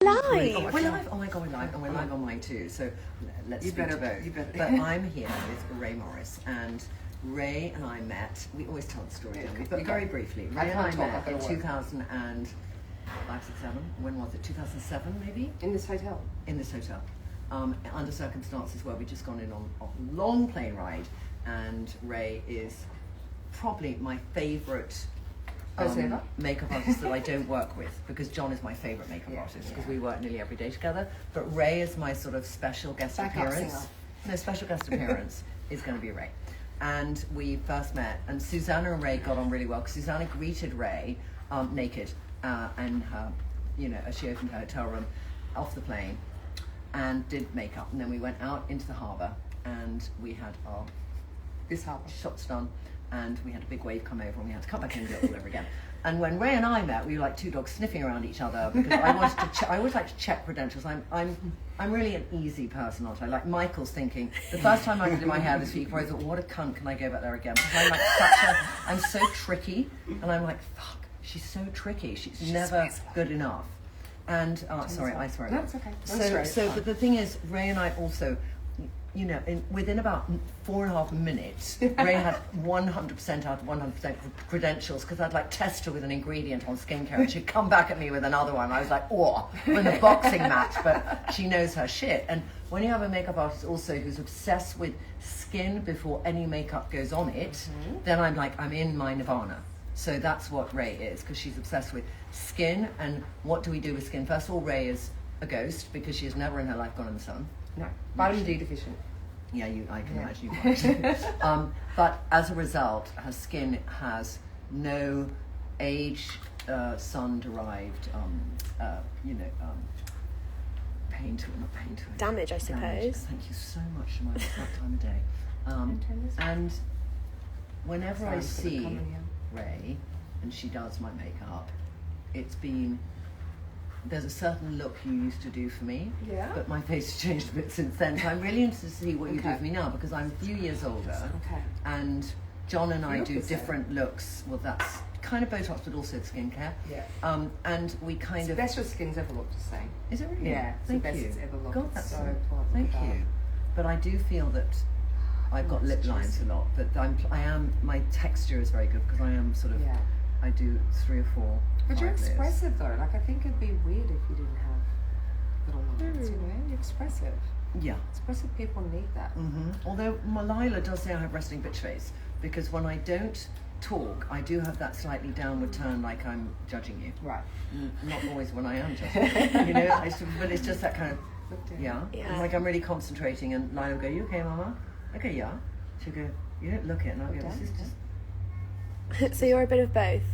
Live. We're live. Oh my god, we're live, and we're live on mine too. So let's speak to both. But I'm here with Rae Morris, and Rae and I met. We always tell the story, don't we? But very briefly, Rae and I met in 2005, 6, 7. When was it? 2007, maybe. In this hotel. In this hotel, under circumstances where we'd just gone in on a long plane ride, and Rae is probably my favourite. Makeup artist that I don't work with, because John is my favourite makeup artist because we work nearly every day together. But Rae is my sort of special guest appearance. No, special guest appearance is going to be Rae. And we first met, and Susanna and Rae got on really well because Susanna greeted Rae naked and her, as she opened her hotel room off the plane and did makeup. And then we went out into the harbour and we had our shots done. And we had a big wave come over and we had to come back in and do it all over again. And when Rae and I met, we were like two dogs sniffing around each other because I wanted to I always like to check credentials. I'm really an easy person, aren't I? Like Michael's thinking, the first time I did my hair this week, I thought, what a cunt, can I go back there again? Because I'm like I'm so tricky, and I'm like, fuck, she's so tricky. She's never good enough. And, sorry, I swear. No, it's okay. But the thing is, Rae and I also, within about 4.5 minutes, Rae had 100% out of 100% credentials, because I'd like test her with an ingredient on skincare and she'd come back at me with another one. I was like, oh, we're in a boxing match, but she knows her shit. And when you have a makeup artist also who's obsessed with skin before any makeup goes on it, then I'm like, I'm in my nirvana. So that's what Rae is, because she's obsessed with skin. And what do we do with skin? First of all, Rae is a ghost because she has never in her life gone in the sun. No, vitamin D deficient. Yeah, I can imagine you might. But as a result, her skin has no age, sun-derived, pain to it, not pain to it. Damage, I suppose. Damage. Thank you so much, Jemima. It's that time of day. And whenever I see Rae, and she does my makeup, there's a certain look you used to do for me, but my face has changed a bit since then. So I'm really interested to see what you do for me now, because I'm a few years older, and John and I do different looks. Well, that's kind of Botox, but also skincare. And we kind of... The best your skin's ever looked the same. Is it really? Yeah, it's Thank the best you. It's ever looked. God, that's so thank you. But I do feel that I've got lip lines a lot, but my texture is very good, because I am sort of, I do 3 or 4. But you're expressive though. Like, I think it'd be weird if you didn't have little lines. You're expressive. Yeah. Expressive people need that. Although Malila does say I have resting bitch face, because when I don't talk, I do have that slightly downward turn, like I'm judging you. Right. Not always when I am judging you, but it's just that kind of, It's like I'm really concentrating, and Lila will go, you okay, Mama? Okay, yeah. She'll go, you don't look it, and I'll go, this is just... So you're a bit of both.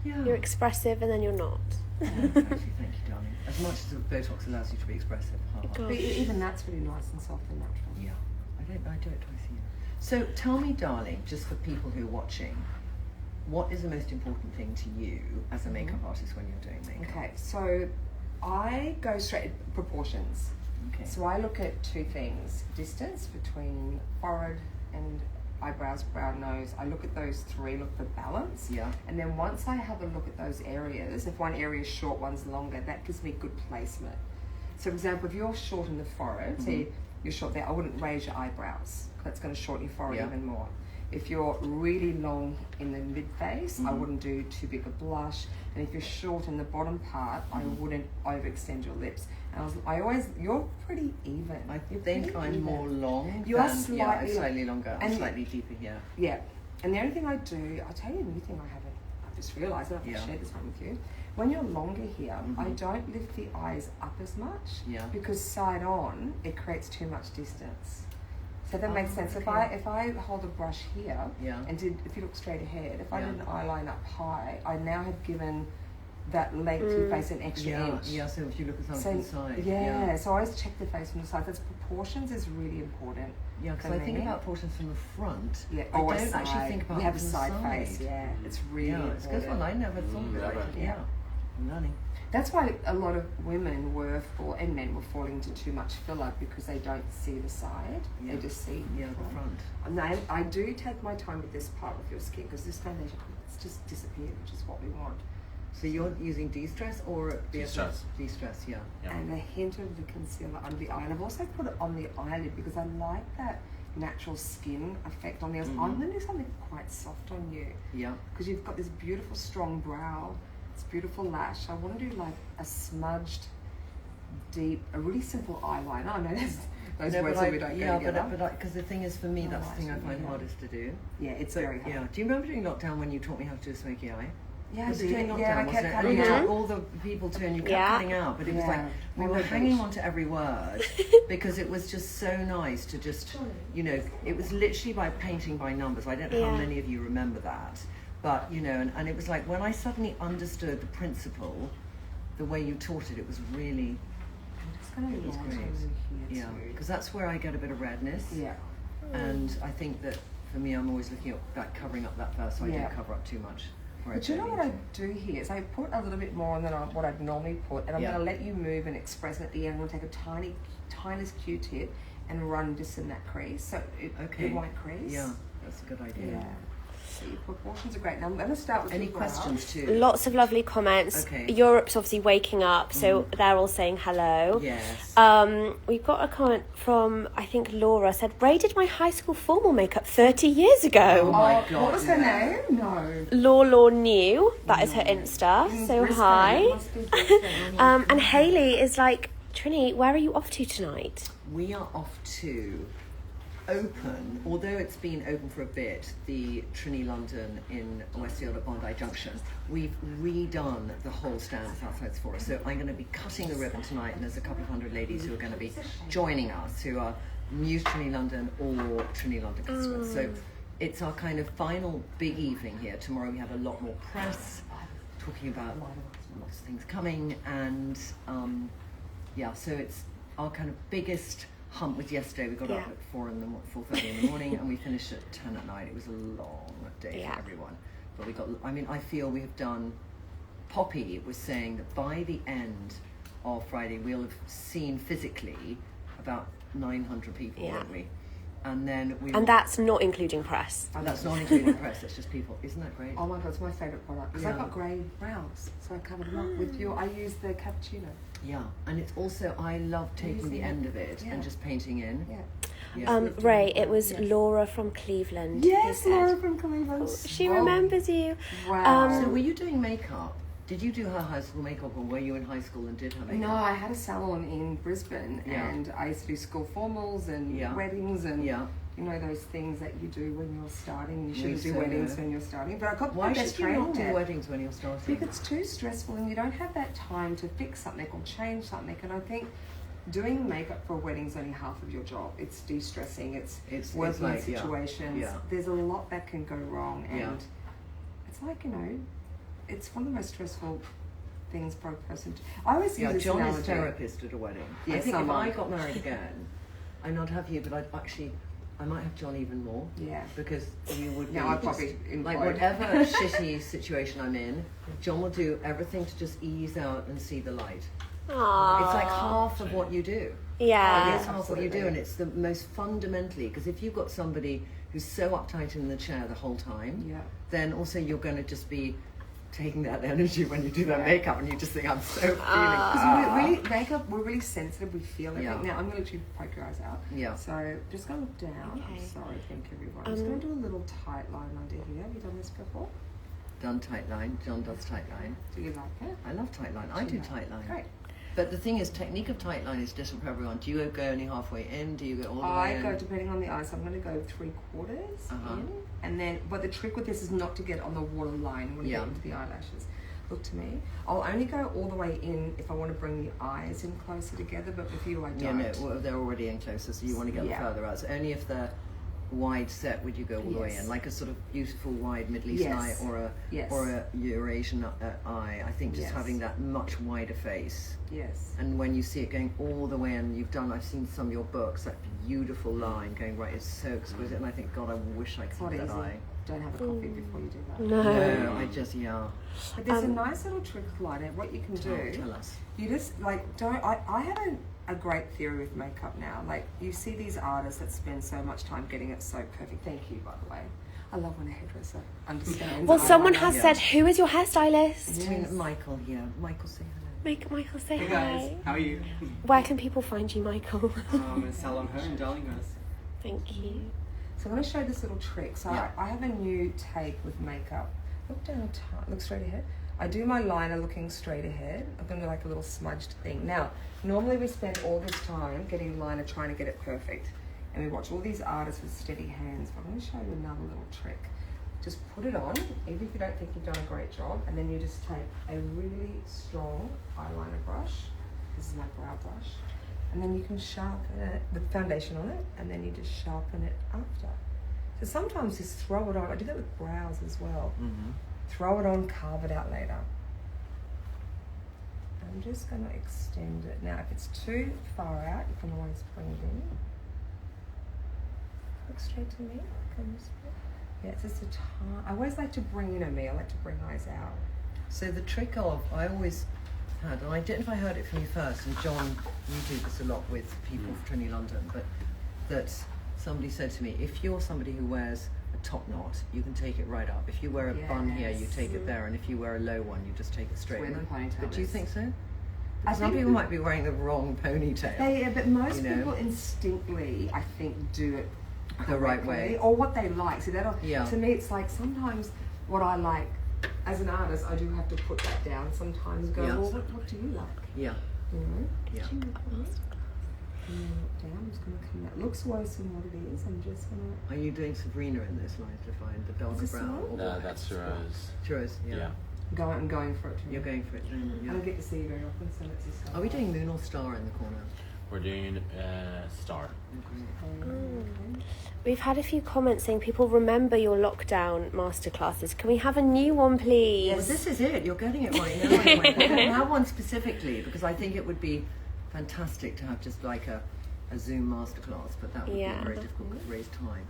Yeah. You're expressive and then you're not. Actually, thank you, darling. As much as Botox allows you to be expressive. But even that's really nice and soft and natural. Yeah. I do it twice a year. So tell me, darling, just for people who are watching, what is the most important thing to you as a makeup artist when you're doing makeup? Okay, so I go straight proportions. Okay. So I look at 2 things: distance between forehead and eyebrows, brow, nose. I look at those 3, look for balance. Yeah. And then once I have a look at those areas, if one area is short, one's longer, that gives me good placement. So for example, if you're short in the forehead, see you're short there, I wouldn't raise your eyebrows. That's going to shorten your forehead even more. If you're really long in the mid-face, I wouldn't do too big a blush. And if you're short in the bottom part, I wouldn't overextend your lips. And you're pretty even. I think I'm even. More long. You are slightly longer. I'm slightly deeper here. Yeah. And the only thing I do, I'll tell you a new thing I've just realised, and I've shared this one with you. When you're longer here, I don't lift the eyes up as much, because side on, it creates too much distance. So that makes sense. Okay. If I hold a brush here, and if you look straight ahead, if I did an eyeline up high, I now have given that lengthy face an extra inch. Yeah, so if you look at something from the side. So I always check the face from the side. That's proportions is really important. Yeah, because I think about proportions from the front. Yeah, I don't actually think about we have from a side the side face. Yeah, it's really important. It's a good one. I never thought of it. Yeah. I'm learning. That's why a lot of women and men were falling into too much filler, because they don't see the side. They just see the front. And I do take my time with this part of your skin, because this foundation, it's just disappeared, which is what we want. So you're using de-stress or De-stress. De-stress, yeah. And a hint of the concealer under the eye. And I've also put it on the eyelid because I like that natural skin effect on the nails. I'm going to do something quite soft on you. Yeah. Because you've got this beautiful strong brow, this beautiful lash. I want to do like a smudged, deep, a really simple eyeliner. I know those words that we don't go together. But because the thing is, for me, that's the thing I find hardest to do. Yeah, it's very hard. Yeah. Do you remember during lockdown when you taught me how to do a smoky eye? Yeah, I Was it did. during lockdown, Yeah, I wasn't kept it? cutting And you out. took all the people to, and you kept cutting out, but it was like we were Olive hanging oil. on to every word because it was just so nice to just, you know, it was literally by painting by numbers. I don't know how many of you remember that, but you know, and it was like when I suddenly understood the principle, the way you taught it, it was really, it was great. Yeah, because that's where I get a bit of redness. Yeah. And I think that for me, I'm always looking at that, covering up that first, so I Yeah. don't cover up too much. But you know what I do here is I put a little bit more than what I'd normally put, and I'm going to let you move and express it at the end. I'm going to take a tiniest Q-tip and run just in that crease, so it won't crease. Yeah, that's a good idea. Yeah. So your proportions are great. Now I'm going to start with Any your brow. questions too? Lots of lovely comments. Okay. Europe's obviously waking up, so they're all saying hello. Yes. We've got a comment from, I think Laura said, Ray did my high school formal makeup 30 years ago. Oh my God. What was her name? No. Law New, that is her Insta, so Brisbane. hi. It must be Brisbane. And Hayley is like, Trinny, where are you off to tonight? We are off to open, although it's been open for a bit, the Trinny London in Westfield at Bondi Junction. We've redone the whole stands outside for us. So I'm going to be cutting the ribbon tonight, and there's a couple of hundred ladies who are going to be joining us who are new to Trinny London or Trinny London customers. So it's our kind of final big evening here. Tomorrow we have a lot more press talking about lots of things coming, and so it's our kind of biggest hump. Was yesterday. We got up at 4:30 in the morning, and we finished at 10 at night. It was a long day for everyone, but we got. I mean, I feel we have done. Poppy was saying that by the end of Friday, we'll have seen physically about 900 people, won't we? And then we. And that's not including press. And that's not including press. That's just people. Isn't that great? Oh my God, it's my favourite product because I've got grey brows, so I covered them up with I use the cappuccino. Yeah, and it's also, I love taking the end of it and just painting in. Yeah. Ray, it was Laura from Cleveland. Yes, who said, Laura from Cleveland. she remembers you. Wow. So were you doing makeup? Did you do her high school makeup, or were you in high school and did her makeup? No, I had a salon in Brisbane, and I used to do school formals and weddings and you know those things that you do when you're starting. You shouldn't do weddings when you're starting. But I got Why the best should you not training do weddings when you're starting? because it's too stressful and you don't have that time to fix something or change something. And I think doing makeup for a wedding is only half of your job. It's de-stressing. It's working in situations. Yeah. There's a lot that can go wrong, and it's like it's one of the most stressful things for a person. I always use this John analogy. is therapist at a wedding. Yes, I think if am. I got married again, I'd not have you, but I might have John even more. Yeah. Because you would be I'd probably like implode. whatever shitty situation I'm in, John will do everything to just ease out and see the light. Aww. It's like half of what you do. Yeah. It is half what you do, and it's the most fundamentally, because if you've got somebody who's so uptight in the chair the whole time, then also you're going to just be taking that energy when you do their makeup, and you just think, I'm so feeling. Because makeup, we're really sensitive. We feel everything. Yeah. Now I'm going to literally poke your eyes out. Yeah. So just going to look down. Okay. I'm sorry, thank you everyone. I'm just going to do a little tight line under here. Have you done this before? Done tight line. John does tight line. Do you like it? I love tight line. I do tight line. Great. But the thing is, technique of tight line is different for everyone. Do you go only halfway in? Do you go all the way I in? go depending on the eye, so I'm going to go 3/4 in, and then. But the trick with this is not to get on the waterline. I want to get into the eyelashes. Look to me. I'll only go all the way in if I want to bring the eyes in closer together. But with you, I don't. Yeah, no, well, they're already in closer, so you want to get them further out. So only if they're wide set would you go all the way in, like a sort of beautiful wide Middle Eastern eye or a Eurasian eye. I think just having that much wider face. Yes. And when you see it going all the way in, I've seen some of your books, that beautiful line going right, it's so exquisite, and I think, God, I wish I could have that eye. Don't have a coffee before you do that. No, I just, But there's a nice little trick, Clyde. What you can do, tell us. You just, like, don't, I have a great theory with makeup now. Like, you see these artists that spend so much time getting it so perfect. Thank you, by the way. I love when a hairdresser understands. Well, someone eyeliner. has said, who is your hairstylist? Yes. Michael here. Michael, say hello. Make Michael say Hey hi. guys, how are you? Where can people find you, Michael? In Salon Her in Darlinghurst. Thank you. So I'm going to show you this little trick. So Yeah. I have a new take with makeup. Look down, look straight ahead. I do my liner looking straight ahead. I'm going to do like a little smudged thing. Now, normally we spend all this time getting liner trying to get it perfect. And we watch all these artists with steady hands. But I'm going to show you another little trick. Just put it on, even if you don't think you've done a great job, and then you just take a really strong eyeliner brush. This is my brow brush. And then you can sharpen it with foundation on it, and then you just sharpen it after. So sometimes just throw it on. I do that with brows as well. Mm-hmm. Throw it on, carve it out later. I'm just going to extend it. Now, if it's too far out, you can always bring it in. Look straight to me. Come this way. Yeah, it's just a tiny. I always like to bring in a me. I like to bring eyes out. So the trick of, I always had, and I don't know if I heard it from you first, and John, you do this a lot with people from Trinny London, but that somebody said to me, if you're somebody who wears a top knot, you can take it right up. If you wear a bun here, you take it there, and if you wear a low one, you just take it straight. Where the ponytail But do you is. think so? I Because some think people might be wearing the wrong ponytail. Yeah, but most You know. people instinctively, I think, do it The right correctly, way. or what they like. See, that Yeah. to me, it's like sometimes what I like as an artist, I do have to put that down. Sometimes go, Yeah. well, what do you like? Yeah, You know. yeah. And then look down. I'm just going to come. That looks worse than what it is. I'm just going to. Are you doing Sabrina in this line to find the darker this brown? the one? or No, the- that's Shiraz. Shiraz, yeah. I'm going for it. Too. You're going for it then, I yeah. don't get to see you very often, so let's just. Are we doing moon or star in the corner? We're doing Star. We've had a few comments saying people remember your lockdown masterclasses. Can we have a new one, please? Well, this is it. You're getting it right now. Anyway. But we'll have one specifically because I think it would be fantastic to have just like a Zoom masterclass, but that would Yeah. be very difficult because raise time.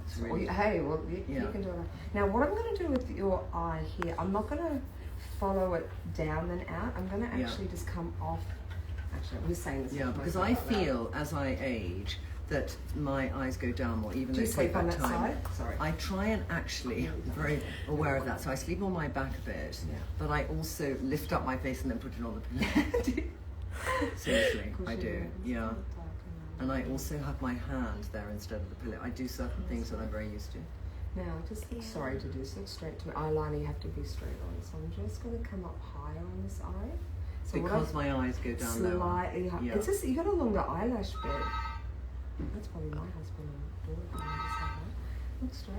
It's Well, really, hey, well, you Yeah. can do it. Now, what I'm going to do with your eye here, I'm not going to follow it down and out. I'm going to Yeah. actually just come off. Actually, I'm just saying this. yeah, to because myself I out loud. feel as I age that my eyes go down more, even Do though you it sleep takes on that that time. side? Sorry. I try and actually, I'm very aware of that, so I sleep on my back a bit, Yeah. but I also lift up my face and then put it on the pillow. Seriously, I do, yeah. And I also have my hand there instead of the pillow. I do certain things that I'm very used to. Now, just sorry to do so straight to my eyeliner. You have to be straight on, so I'm just going to come up higher on this eye. So what Because I've- my eyes go down lower. slightly high. Yeah. It's just you got a longer eyelash bed. That's probably my husband and daughter. Can just have that. Look straight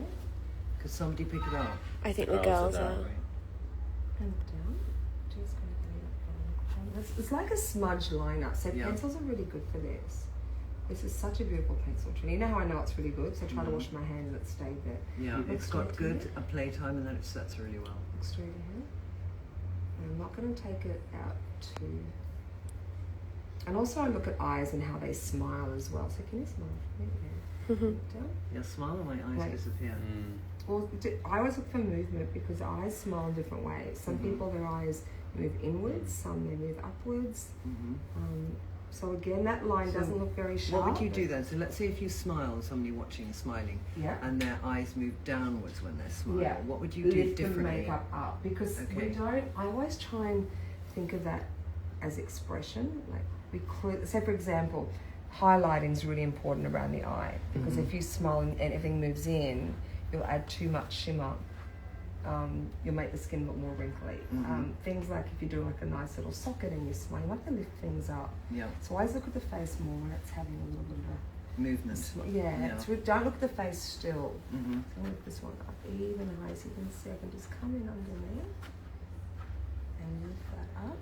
Could somebody pick it up? I think the Girls girls are are. that. and look down. Just going to get it down. It's like a smudge liner. So Yeah. pencils are really good for this. This is such a beautiful pencil, Trinny. You know how I know it's really good? So I try to wash my hand and it stayed there. Yeah, Look it's got straight to good me. playtime and then it sets really well. Look straight ahead. And I'm not going to take it out too. And also I look at eyes and how they smile as well. So can you smile for me? Yeah. Look down. Yeah, smile and my eyes Right. disappear. Well, I always look for movement because eyes smile in different ways. Some people, their eyes move inwards, some they move upwards. Mm-hmm. So again, that line So doesn't look very sharp. What would you do then? So let's say if you smile and somebody watching is smiling Yeah. and their eyes move downwards when they're smiling, Yeah. what would you do Lift the differently? makeup up because Okay. we don't. I always try and think of that as expression. Like say for example, highlighting is really important around the eye because if you smile and everything moves in, you'll add too much shimmer. You'll make the skin look more wrinkly. Things like if you do like a nice little socket and you smile, you like to lift things up. Yeah, So always look at the face more when it's having a little bit of a movement. yeah. Don't look at the face still. Mm-hmm. So I'm gonna lift this one up even high so you can see I can just come in underneath and lift that up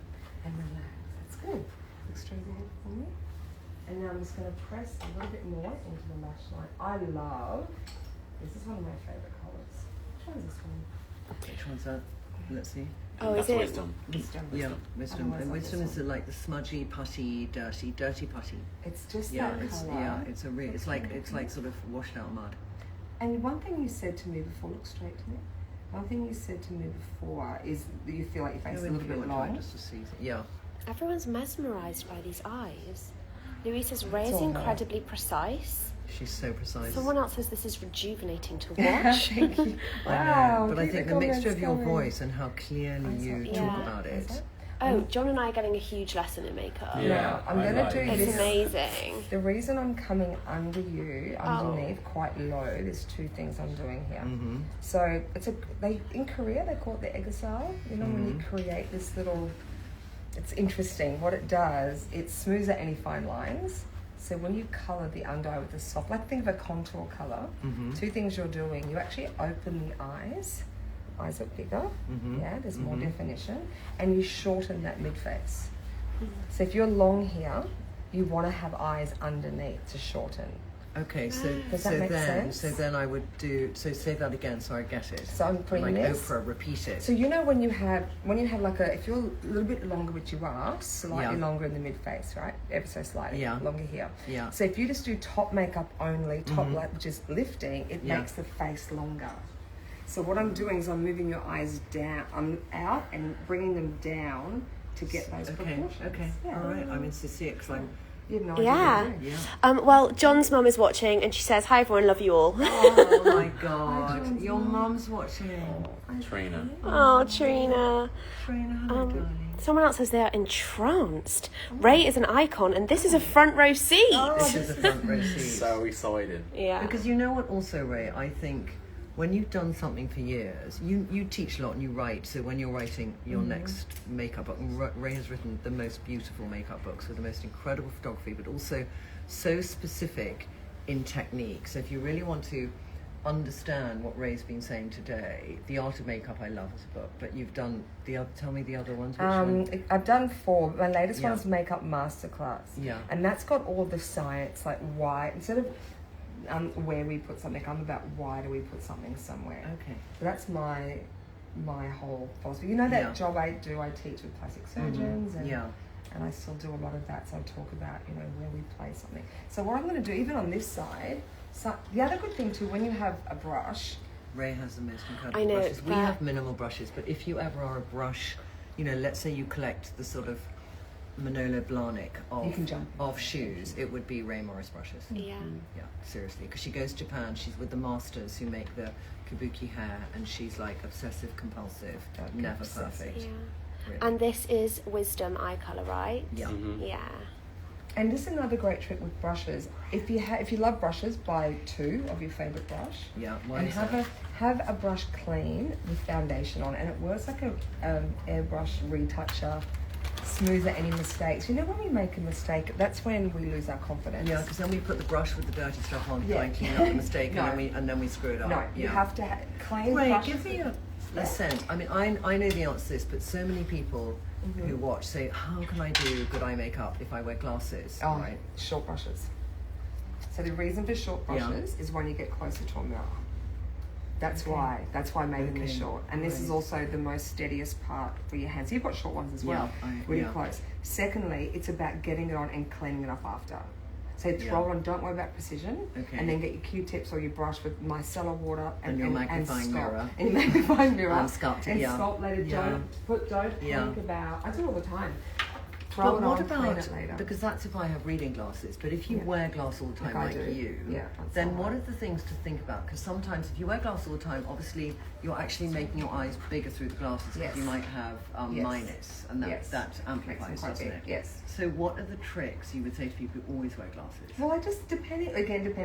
and relax. That's good. Look straight ahead for me. And now I'm just gonna press a little bit more into the lash line. I love this is one of my favourite colours. Which one is this one? Which one's that? Let's see. Oh, That's is it? Wisdom. Wisdom. Yeah, wisdom. Otherwise And I'll wisdom just- is like the smudgy, putty, dirty putty. It's just Yeah, that it's colour. it's a it's like sort of washed out mud. And one thing you said to me before, look straight to me. One thing you said to me before is that you feel like your face is a little bit long. Just to see. Yeah. Everyone's mesmerised by these eyes. Louise says Rae is all her. incredibly precise. She's so precise. Someone else says this is rejuvenating to watch. Thank you. I Wow. know, but I keep think the comments mixture of your coming. voice and how clearly you Yeah. talk about it. Oh, John and I are getting a huge lesson in makeup. Yeah. Now, I'm I going to like do it. It's this. amazing. The reason I'm coming underneath, quite low, there's two things I'm doing here. Mm-hmm. So in Korea they call it the egasal. You know, when you create this little, it's interesting. What it does, it smooths out any fine lines. So when you colour the under eye with the soft, like think of a contour colour, two things you're doing. You actually open the eyes. Eyes are bigger, there's more definition, and you shorten that mid-face. So if you're long here, you want to have eyes underneath to shorten. Okay, so Does that make then sense? then I would do say that again so I get it. So I'm putting like this. Oprah, repeat it. So you know when you have like if you're a little bit longer with your arms, slightly Yeah. longer in the mid face, right? Ever so slightly longer here. Yeah. So if you just do top makeup only, top light, which is lifting, it Yeah. makes the face longer. So what I'm doing is I'm moving your eyes down. I'm out and bringing them down to get those proportions. Okay. Yeah. All right. I'm in to see it because I'm. You have no idea Yeah. what you're doing. Yeah. Well, John's mum is watching and she says, "Hi everyone, love you all." Oh my God! Your mum's watching. Trina. Oh, Trina. Trina, hello, darling. Someone else says they are entranced. Rae is an icon and this is a front row seat. This is a front row seat. So excited. Yeah. Because you know what also, Rae, I think when you've done something for years, you teach a lot and you write, so when you're writing your next makeup book, and Rae has written the most beautiful makeup books with the most incredible photography, but also so specific in technique. So if you really want to understand what Rae's been saying today, The Art of Makeup I love as a book, but you've done tell me the other ones. Which one? I've done 4. My latest Yeah. one is Makeup Masterclass. Yeah. And that's got all the science, like why, instead of where we put something, I'm about why do we put something somewhere. Okay. So that's my whole philosophy. You know that Yeah. job I do, I teach with plastic surgeons and Yeah. and I still do a lot of that, so I talk about, you know, where we place something. So what I'm going to do, even on this side, so the other good thing too, when you have a brush, Rae has the most incredible I know, brushes. We that- have minimal brushes, but if you ever are a brush, you know, let's say you collect the sort of Manolo Blahnik You can jump. of shoes, it would be Rae Morris brushes. Yeah. Yeah, seriously, because she goes to Japan, she's with the masters who make the kabuki hair, and she's like obsessive compulsive, never obsessive. perfect. Yeah. Really. And this is Wisdom eye colour, right? Yeah. Yeah. and this is another great trick with brushes. If you love brushes, buy 2 of your favorite brush. Yeah, why And is have that? a brush clean with foundation on, and it works like a airbrush retoucher, smoother any mistakes. You know, when we make a mistake, that's when we lose our confidence. Yeah, because then we put the brush with the dirty stuff on, Yeah. try and clean up the mistake, No. and then we screw it up. No, you Yeah. have to clean Ray, brushes. give me a sense. I mean, I know the answer to this, but so many people who watch say, how can I do good eye makeup if I wear glasses? Oh, Right? short brushes. So the reason for short Yeah. brushes is when you get closer to a mirror. That's why I made them this Okay. short. And this is Right. also the most steadiest part for your hands. You've got short ones as well, Yeah, really yeah. close. Secondly, it's about getting it on and cleaning it up after. So throw Yeah. it on, don't worry about precision, Okay. and then get your Q-tips or your brush with micellar water And your magnifying sculpt. mirror. And your magnifying mirror. And sculpt it, yeah. sculpt later. Yeah. Don't Yeah. think about, I do it all the time. Throw But it what on, clean about, it later. because that's if I have reading glasses, but if you Yeah. wear glass all the time Like I like do. you, Yeah, that's then all what right. are the things to think about? Because sometimes if you wear glass all the time, obviously you're actually making your eyes bigger through the glasses because Yes. you might have Yes. minus, and that, Yes. that Makes amplifies, them quite doesn't big, it? yes. So what are the tricks you would say to people who always wear glasses? Well, I just depending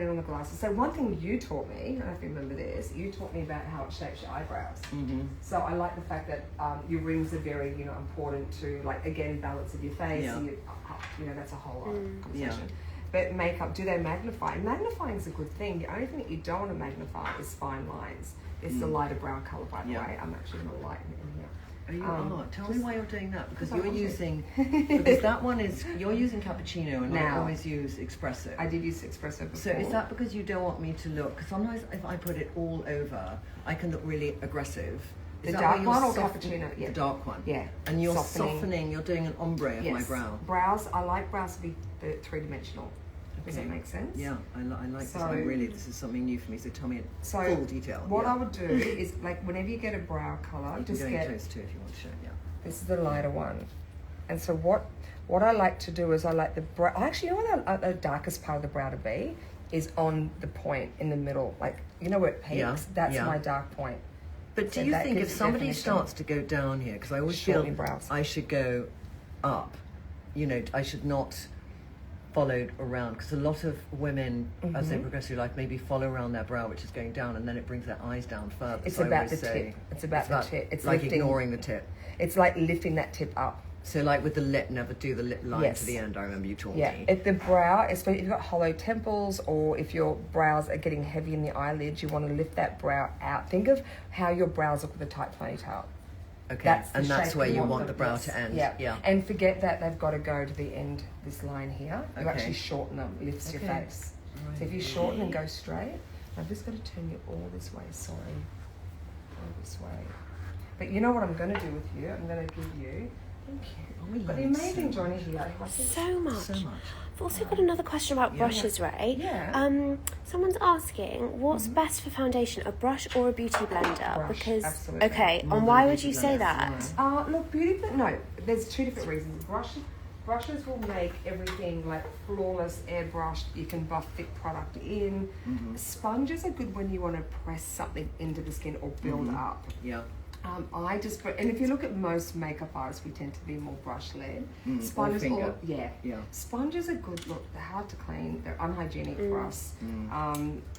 on the glasses. So one thing you taught me, I don't know if you remember this, you taught me about how it shapes your eyebrows. Mm-hmm. So I like the fact that your rings are very, important to, like, again, balance of your face. Yeah. And that's a whole other conversation. Yeah. But makeup, do they magnify? Magnifying is a good thing. The only thing that you don't want to magnify is fine lines. It's the lighter brown colour, by the Yeah. way. I'm actually going to lighten it in here. Oh, you are. Tell me just- why you're doing that, because I you're want to. using because that one is you're using cappuccino and I Now. always use espresso. I did use espresso before. So is that because you don't want me to look? Because sometimes if I put it all over, I can look really aggressive. Is The that dark why you're one or softening- cappuccino? Yeah. The dark one. Yeah. And you're softening. You're doing an ombre of my Yes. brow. Brows, I like brows to be three-dimensional. Does that Okay. make sense? Yeah, I like this So- one. Really, this is something new for me. So tell me in So full detail. what yeah. I would do is, like, whenever you get a brow colour, You can just go in get, close too if you want to show. Yeah. this is the lighter one. And so what What I like to do is I like the brow. Actually, you know what the darkest part of the brow to be is on the point in the middle. Like, you know where it peaks? Yeah, That's yeah. my dark point. But do So you that think if gives it somebody definition. starts to go down here, because I always feel Shortening brows. I should go up, you know, I should not follow around, because a lot of women, as they progress through life, maybe follow around their brow, which is going down, and then it brings their eyes down further. It's So I about always the say tip. It's about the tip. It's like lifting- ignoring the tip. It's like lifting that tip up. So like with the lip, never do the lip line Yes. to the end. I remember you taught Yeah. me. If the brow, especially if you've got hollow temples or if your brows are getting heavy in the eyelids, you want to lift that brow out. Think of how your brows look with a tight ponytail. Okay, the and that's shape where you want them. the brow Yes. to end. Yeah. Yeah. And forget that they've got to go to the end, this line here. You Okay. actually shorten them, lifts your Okay. face. So if you shorten and go straight, I've just got to turn you all this way, sorry. All this way. But you know what I'm going to do with you? I'm going to give you, thank you. we But the learned amazing so Johnny here. I think So much. So much. I've also got another question about Yeah. brushes, Ray. Yeah. Someone's asking, what's best for foundation, a brush or a beauty blender? Brush, Because absolutely. okay, More and than why a would beauty you say blender. that? Look, beauty, but no, there's two different reasons. Brushes will make everything like flawless, airbrushed. You can buff thick product in. Sponges are good when you want to press something into the skin or build up. Yeah. And if you look at most makeup artists, we tend to be more brush led. Or Sponges, finger. yeah. Yeah. Sponges are good. Look, they're hard to clean. They're unhygienic for us.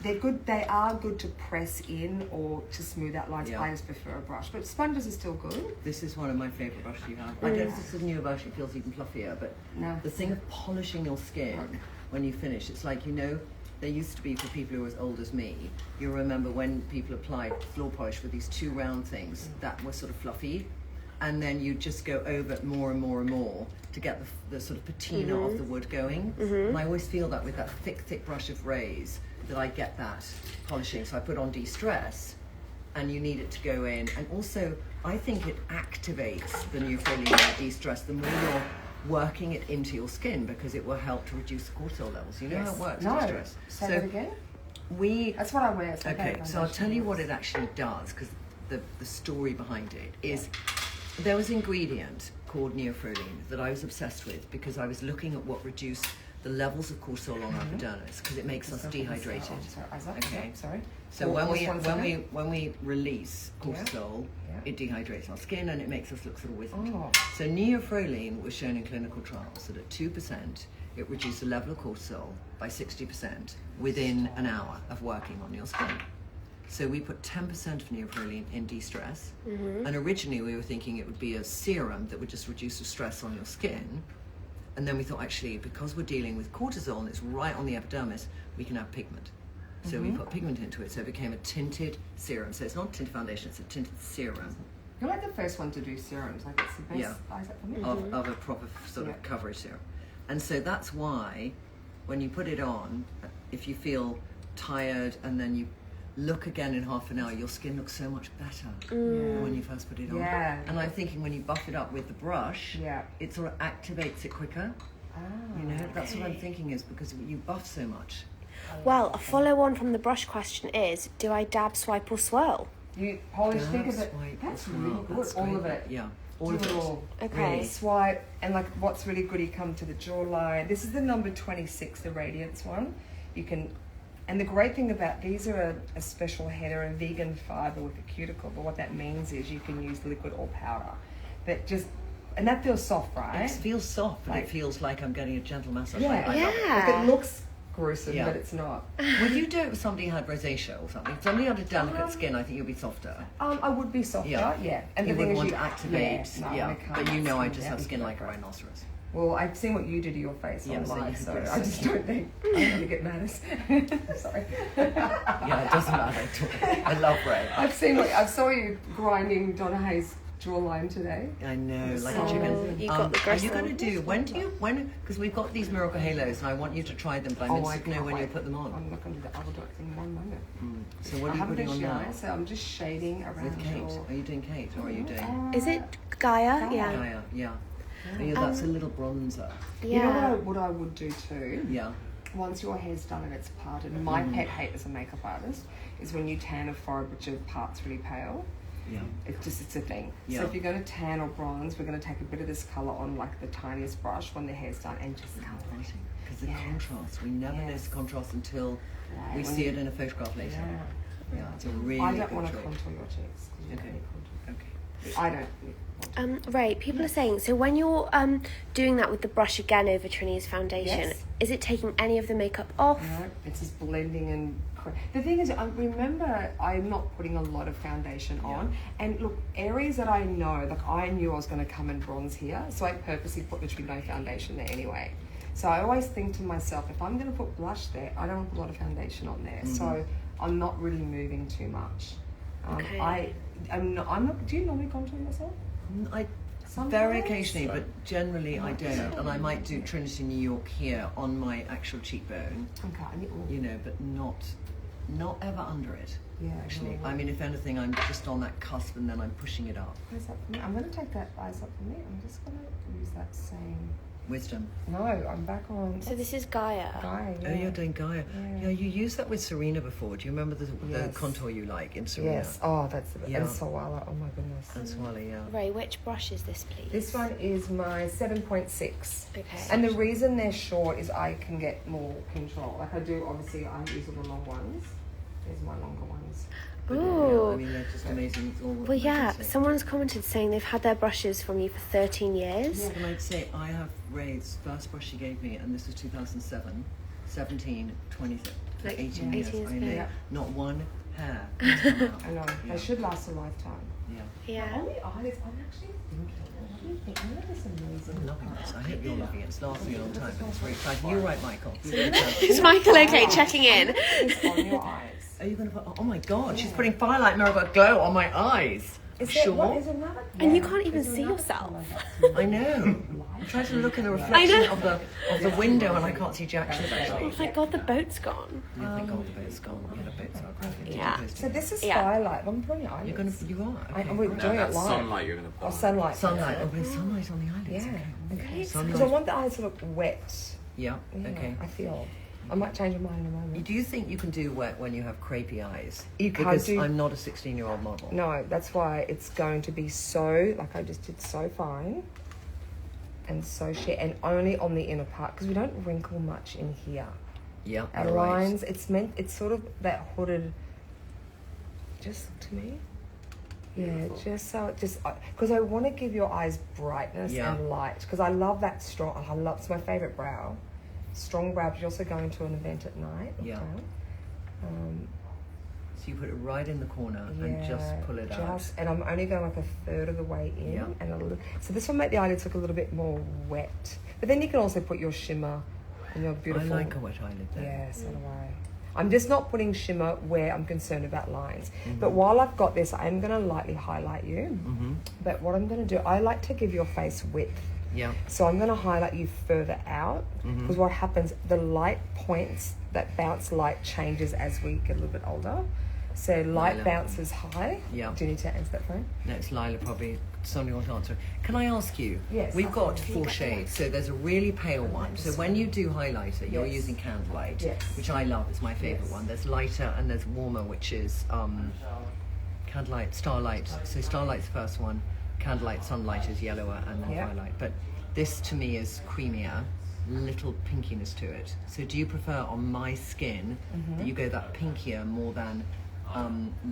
They're good. They are good to press in or to smooth out lines. Yeah. I just prefer a brush, but sponges are still good. This is one of my favourite brushes you have. I don't know if this is a newer version, it feels even fluffier, but No. the thing of polishing your skin when you finish, it's like, you know, there used to be, for people who were as old as me, you remember when people applied floor polish with these two round things that were sort of fluffy, and then you just go over it more and more and more to get the sort of patina of the wood going. And I always feel that with that thick brush of Ray's, that I get that polishing. So I put on de-stress, and you need it to go in. And also, I think it activates the neophylline de-stress the more you're working it into your skin, because it will help to reduce the cortisol levels. You know how it works, No. de-stress? Say that again. We That's what I wear. It's Okay, so I'll tell you what it actually does, because the story behind it is there was an ingredient called neophylline that I was obsessed with, because I was looking at what reduced the levels of cortisol on our epidermis, because it makes us dehydrated. Okay. Sorry. So when we release cortisol, Yeah. it dehydrates our skin and it makes us look sort of wizened. Oh. So neophylline was shown in clinical trials that at 2%, it reduced the level of cortisol by 60% within an hour of working on your skin. So we put 10% of neophylline in de-stress, and originally we were thinking it would be a serum that would just reduce the stress on your skin. And then we thought, actually, because we're dealing with cortisol and it's right on the epidermis, we can have pigment. So we put pigment into it, so it became a tinted serum. So it's not a tinted foundation, it's a tinted serum You're like the first one to do serums. Like it's the best. Yeah. Is that for me? of a proper sort Yeah. of coverage serum. And so that's why when you put it on, if you feel tired and then you look again in half an hour, your skin looks so much better than when you first put it on. Yeah. And I'm thinking when you buff it up with the brush, Yeah. it sort of activates it quicker. You know, that's what I'm thinking, is because you buff so much. Well, a follow on from the brush question is, do I dab, swipe or swirl? You polish, think of it. Swipe That's as really well. good. That's All great. of it. Yeah. All of it. All. Okay. Really. Swipe, and like what's really good, you come to the jawline. This is the number 26, the Radiance one. You can, and the great thing about these are a special header, a vegan fiber with a cuticle. But what that means is you can use liquid or powder. That just, and that feels soft, right? It feels soft, but Like- it feels like I'm getting a gentle massage. Yeah. I love it. Like it looks gruesome, Yeah. but it's not. Would you do it with somebody who had rosacea or something? If somebody had a delicate skin, I think you'll be softer. I would be softer, yeah. And You the thing would is want to activate, no, yeah. I can't. But you know, I It's just have down skin to like a that. rhinos. Well, I've seen what you do to your face Yeah, so online, you so can I just don't think I'm going to get mad. Sorry. Yeah, it doesn't matter at all. I love Ray. I saw you grinding Donna Hayes' jawline today. I know, like a Oh, chicken. you got the Are you gristle. going to do, because we've got these Miracle Halos and I want you to try them, but I'm interested to know when you put them on. I'm not going to do that. I will do it in 1 moment. So what I are you haven't putting on been now? shy, so I'm just shading around With Kate? your... Are you doing Kate or are you doing Is it Gaia? Yeah. Gaia? Yeah. Yeah, that's a little bronzer. You know Yeah. what I would do too? Yeah. Once your hair's done and it's parted, my pet hate as a makeup artist is when you tan a forehead but your part's really pale. Yeah. It's a thing. Yeah. So if you're going to tan or bronze, we're going to take a bit of this colour on like the tiniest brush when the hair's done and just colour it. Because the Yes. contrast, we never Yes. notice the contrast until we When see you- it in a photograph later. Yeah. Yeah, it's a really I don't good want to trick. contour your cheeks. 'Cause you don't Okay. need contour. Okay. I don't. Ray, people are saying, so when you're doing that with the brush again over Trinny's foundation, Yes. is it taking any of the makeup off? No, it's just blending and. The thing is, I remember I'm not putting a lot of foundation on, and look, areas that I know, like I knew I was going to come in bronze here, so I purposely put literally no foundation there anyway. So I always think to myself, if I'm going to put blush there, I don't want to put a lot of foundation on there. So I'm not really moving too much. Okay. I'm not. Do you normally contour yourself? I Sometimes? very occasionally, but generally I don't. And I might do Trinity New York here on my actual cheekbone, Okay. you know, but not ever under it. Yeah. Actually, no, I mean, if anything, I'm just on that cusp and then I'm pushing it up. Eyes up for me. I'm going to take that eyes up for me. I'm just going to use that same. Wisdom. No, I'm back on. So this is Gaia. Guy. Oh, you're doing Gaia. Yeah. Yeah, you used that with Serena before. Do you remember the Yes. contour you like in Serena? Yes. Oh, that's the Yeah. and Sawala. Oh my goodness. And Swally, yeah. Ray, which brush is this, please? This one is my 7.6. Okay. And the reason they're short is I can get more control. Like I do, obviously, I use all the long ones. There's my longer ones. But, Ooh. yeah, I mean, they're just amazing. It's all Well, yeah, amazing. someone's commented saying they've had their brushes from you for 13 years. Yeah, and I'd say I have Ray's first brush she gave me, and this was 2007, 17, 20, Like 18 years. 18 years I ago. know. Yeah. Not one hair. has come out. I know. Yeah. They should last a lifetime. Yeah. Yeah. On the eyelids, I'm actually thinking, what do you think? I know this amazing. I'm loving this. I hope you're loving it. It's lasting a long time, but it's very exciting. You're right, Michael. Is Michael okay checking in? It's on your eyes. Are you going to put... Oh my God, she's putting Firelight Miracle Glow on my eyes. Is Sure. What, is another, And you can't even see yourself. I know. I'm trying to look in the reflection of the window and I can't see jack shit Oh actually. my god, the boat's gone. Yeah, thank God the boat's gone. Yeah, the boat's are Yeah. So this is Yeah. Firelight. I'm putting your eyelids. You are. Okay. We're No, doing it that's live. sunlight you're going to put Oh, on. sunlight. Sunlight. Oh, there's sunlight on the eyelids. Yeah. Okay. Okay. Sunlight. Because I want the eyes to look wet. Yeah. Yeah, Okay. I feel. I might change my mind in a moment. Do you think you can do wet when you have crepey eyes? You can't because do- I'm not a 16-year-old model. No, that's why it's going to be so, like I just did, so fine and so sheer, and only on the inner part because we don't wrinkle much in here. Yeah. Our you're right. lines, it's sort of that hooded, just to me. Yeah, just so it just, because I want to give your eyes brightness Yeah. and light because I love that strong, it's my favourite brow. Strong brow, but you're also going to an event at night. Yeah. Okay. So you put it right in the corner and just pull it out. And I'm only going like a third of the way in, Yeah. and a little. So this will make the eyelids look a little bit more wet. But then you can also put your shimmer and your beautiful. I like a wet eyelid there. Yeah, so do I. I'm just not putting shimmer where I'm concerned about lines. Mm-hmm. But while I've got this, I'm going to lightly highlight you. Mm-hmm. But what I'm going to do, I like to give your face width. Yeah. So I'm going to highlight you further out because what happens, the light points, that bounce light changes as we get a little bit older. So light Lila. bounces high. Yeah. Do you need to answer that phone? Next, Lila probably somebody wants to answer. Can I ask you? Yes. We've got 4 shades. So there's a really pale one. So when you do highlighter, you're Yes. using Candlelight, Yes. which I love. It's my favorite Yes. one. There's lighter and there's warmer, which is Candlelight, Starlight. So Starlight's the first one. Candlelight, Sunlight is yellower, and then Yeah. Firelight. But this to me is creamier, little pinkiness to it. So do you prefer on my skin that you go that pinkier more than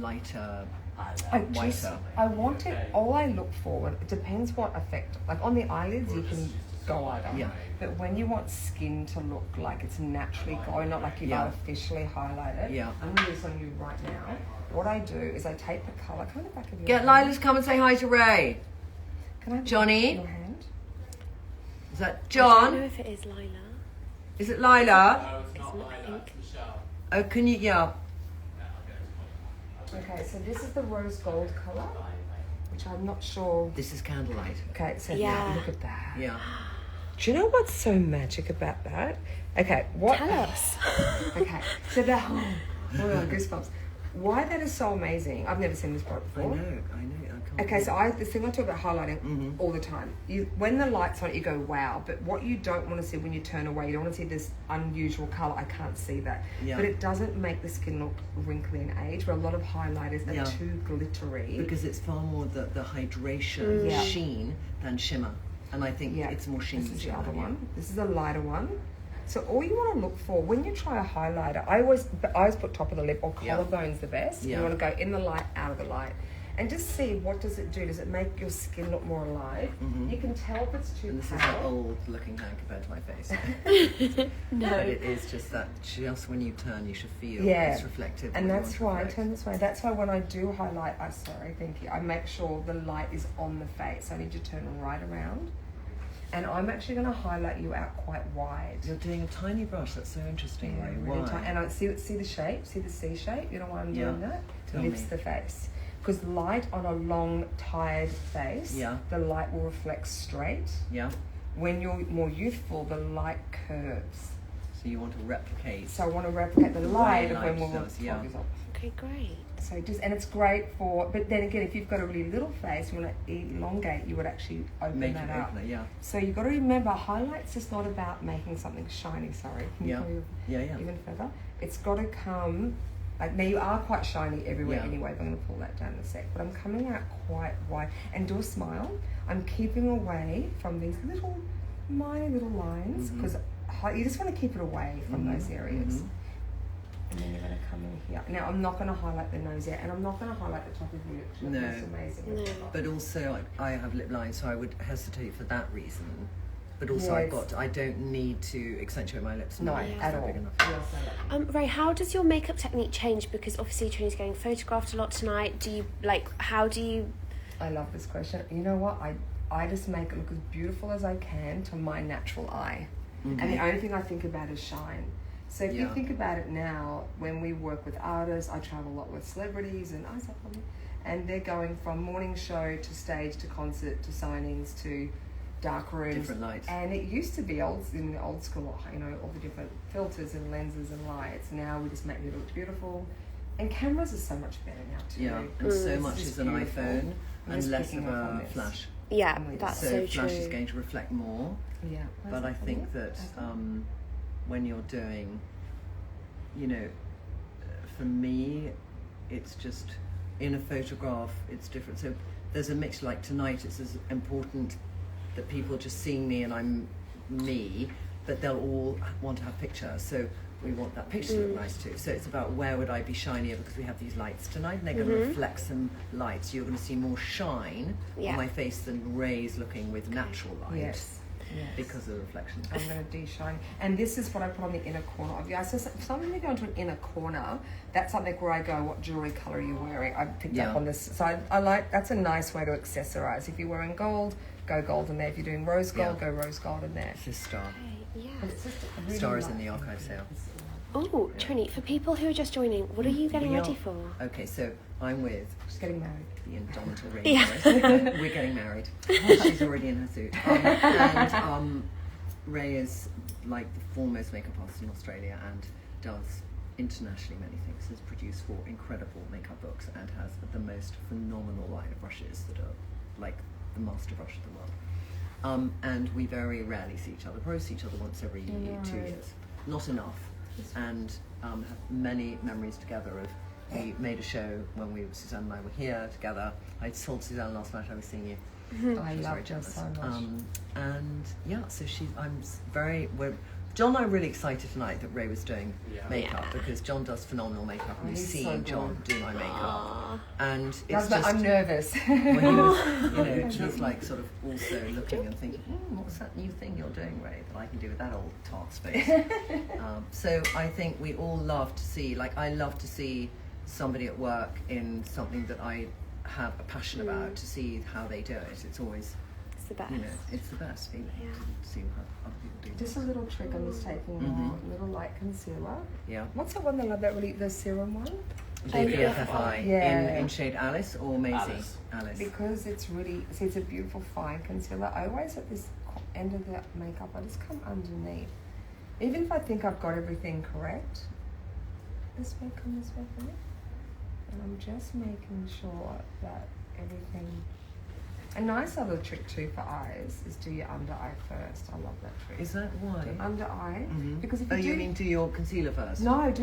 lighter, whiter? I want it, all I look for, it depends what effect, like on the eyelids you can go either. Yeah. But when you want skin to look like it's naturally going, not like you've Yeah. artificially highlighted, Yeah. I'm going to do this on you right now. What I do is I take the colour, come on the back of your Get hand. Lila to come and say hi to Ray. Can I have Johnny? your hand? Is that I don't know John? if it is Lila. Is it Lila? No, it's not Isn't it like pink? that. It's Michelle. Oh, can you? Yeah. Okay, so this is the rose gold colour, which I'm not sure. This is Candlelight. Okay, so Yeah. look at that. Yeah. Do you know what's so magic about that? Okay, what? Tell us. Okay, so the goosebumps. Why that is so amazing, I've never seen this product I before. know. I can't Okay, believe so the thing I talk about highlighting all the time. When the light's on, you go wow. But what you don't want to see when you turn away, you don't want to see this unusual color. I can't see that. Yeah. But it doesn't make the skin look wrinkly in age. Where a lot of highlighters are too glittery. because it's far more the hydration sheen than shimmer, and I think it's more sheen. This than is the shimmer. other one. This is a lighter one. So all you want to look for when you try a highlighter, I always put top of the lip or collarbone's the best. Yeah. You want to go in the light, out of the light. And just see what does it do. Does it make your skin look more alive? You can tell if it's too And this is pale. an old looking hand compared to my face. No. But it is just that just when you turn, you should feel Yeah. it's reflective. And what you that's want why I to reflect. turn this way. That's why when I do highlight, thank you. I make sure the light is on the face. I need to turn right around. And I'm actually going to highlight you out quite wide. You're doing a tiny brush. That's so interesting. Yeah, Ray. really Why? tight. And I see the shape, see the C shape. You know why I'm doing that? Tell Lifts me. the face. Because light on a long, tired face, the light will reflect straight. Yeah. When you're more youthful, the light curves. So you want to replicate. So I want to replicate the light of when we were does, 12 years old. Okay, great. So and it's great for, but then again, if you've got a really little face, you want to elongate, you would actually open Make that it up. opener, yeah. So you've got to remember, highlights is not about making something shiny, sorry. Can you go Yeah. even further? It's got to come, now you are quite shiny everywhere anyway, but I'm going to pull that down in a sec. But I'm coming out quite wide. And do a smile. I'm keeping away from these minor little lines, because you just want to keep it away from those areas. And then you're going to come in here. Now, I'm not going to highlight the nose yet, and I'm not going to highlight the top of your lips. No. That's amazing. No. But also, I have lip lines, so I would hesitate for that reason. But also, I don't need to accentuate my lips. No, It's at not all. big enough. Yes, Ray, how does your makeup technique change? Because obviously Trinny's getting photographed a lot tonight. Do you, how do you... I love this question. You know what? I just make it look as beautiful as I can to my natural eye. And the only thing I think about is shine. So if you think about it now, when we work with artists, I travel a lot with celebrities and they're going from morning show to stage to concert to signings to dark rooms. Different lights. And it used to be in the old school, all the different filters and lenses and lights. Now we just make it look beautiful. And cameras are so much better now too. Yeah, and so much This is an beautiful. iPhone I'm and just less picking of up on a this. flash. Yeah, Oh my God. that's So so flash true. is going to reflect more. Yeah. But I think that when you're doing, for me, it's just in a photograph, it's different. So there's a mix. Like tonight, it's as important that people just seeing me and I'm me, but they'll all want to have pictures. So we want that picture to look nice too. So it's about where would I be shinier, because we have these lights tonight and they're going to reflect some light. So you're going to see more shine on my face than Ray's looking with natural light. Yes. Because of the reflection. I'm going to de-shine. And this is what I put on the inner corner of your eye. So sometimes you go into an inner corner, that's something where I go, what jewelry colour are you wearing? I picked up on this. So I like, that's a nice way to accessorize. If you're wearing gold, go gold in there. If you're doing rose gold, go rose gold in there. It's a star. Yeah. It's just a really Star is nice in the archive sale. Oh, Trinny, for people who are just joining, what are you getting ready for? Okay, so I'm with Just getting married. the indomitable Rae Morris. We're getting married. She's already in her suit. And Rae is like the foremost makeup artist in Australia and does internationally many things. Has produced 4 incredible makeup books and has the most phenomenal line of brushes that are like the master brush of the world. And we very rarely see each other. Probably see each other once every 2 years. Not enough. And have many memories together of, we made a show when Suzanne and I were here together. I told Suzanne last night I was seeing you. I She was very love her jealous. so much. And yeah, so John and I are really excited tonight that Rae was doing makeup because John does phenomenal makeup and we've He's seen so John do my makeup. And it's But just, I'm nervous. when he was, he's like sort of also looking and thinking, what's that new thing you're doing, Rae, that I can do with that old tart's face? So I think we all love to see, I love to see somebody at work in something that I have a passion about, to see how they do it. It's always, It's the best. it's the best feeling to see how other people do it. Just a little trick, I'm just taking a little light concealer. Yeah. What's that one the serum one? The BFFI Yeah. in shade Alice or Maisie? Alice. Because it's really, it's a beautiful fine concealer. I always at this end of the makeup, I just come underneath. Even if I think I've got everything correct, this way, come this way for me. And I'm just making sure that everything... A nice other trick too for eyes is do your under eye first. I love that trick. Is that why? Do under eye. Mm-hmm. Because if you you mean do your concealer first? No, do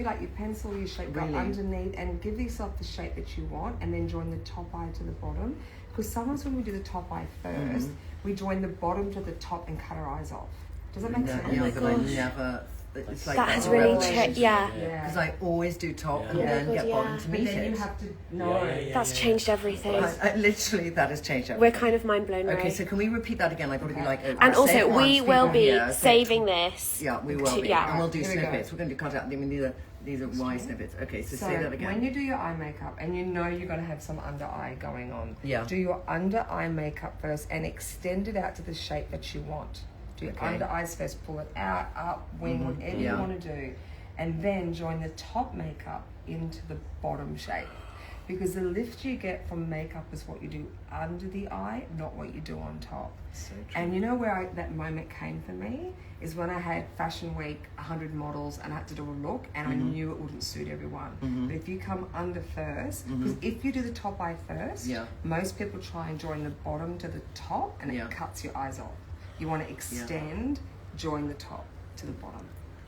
like your pencil, your shape, Really? go underneath and give yourself the shape that you want, and then join the top eye to the bottom. Because sometimes when we do the top eye first, we join the bottom to the top and cut our eyes off. Does that make sense? Yeah, my but I gosh. never. It's like That has that's really revelation. yeah. Because I always do top and Yeah. then get Yeah. bottom to But meet then it. you have to know. That's changed everything. I literally, that has changed We're everything. kind of mind blown, Okay, Ray. so can we repeat that again? I've got to be like, And say also, it we once, will people be hear, say- saving this. Yeah, we will be. Yeah. And we'll do Here we go. snippets. We're going to cut out. I mean, these are wise snippets. Okay, so say that again. when you do your eye makeup and you know you're going to have some under eye going on, Yeah. do your under eye makeup first and extend it out to the shape that you want. Do your Okay. under eyes first, pull it out, up, wing, whatever Yeah. you want to do. And then join the top makeup into the bottom shape. Because the lift you get from makeup is what you do under the eye, not what you do on top. So true. And you know where that moment came for me is when I had Fashion Week, 100 models, and I had to do a look, and I knew it wouldn't suit everyone. But if you come under first, because if you do the top eye first, Yeah. most people try and join the bottom to the top, and Yeah. it cuts your eyes off. You want to extend, join the top to the bottom.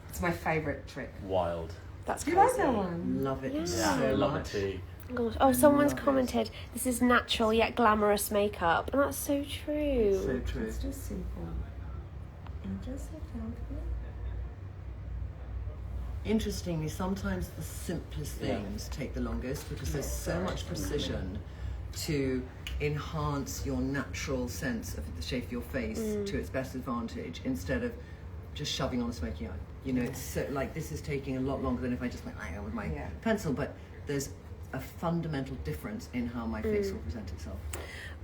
It's my favourite trick. Wild. That's Do you crazy. like that one? Love it Yeah. so I love much. it too. Oh, gosh. Oh, someone's Love it. commented, this is natural yet glamorous makeup. And that's so true. So true. It's just simple. And just sit down for me. Interestingly, sometimes the simplest things take the longest because there's so much precision to enhance your natural sense of the shape of your face to its best advantage instead of just shoving on a smoky eye. You know, it's so, like this is taking a lot longer than if I just went with my pencil, but there's a fundamental difference in how my face will present itself.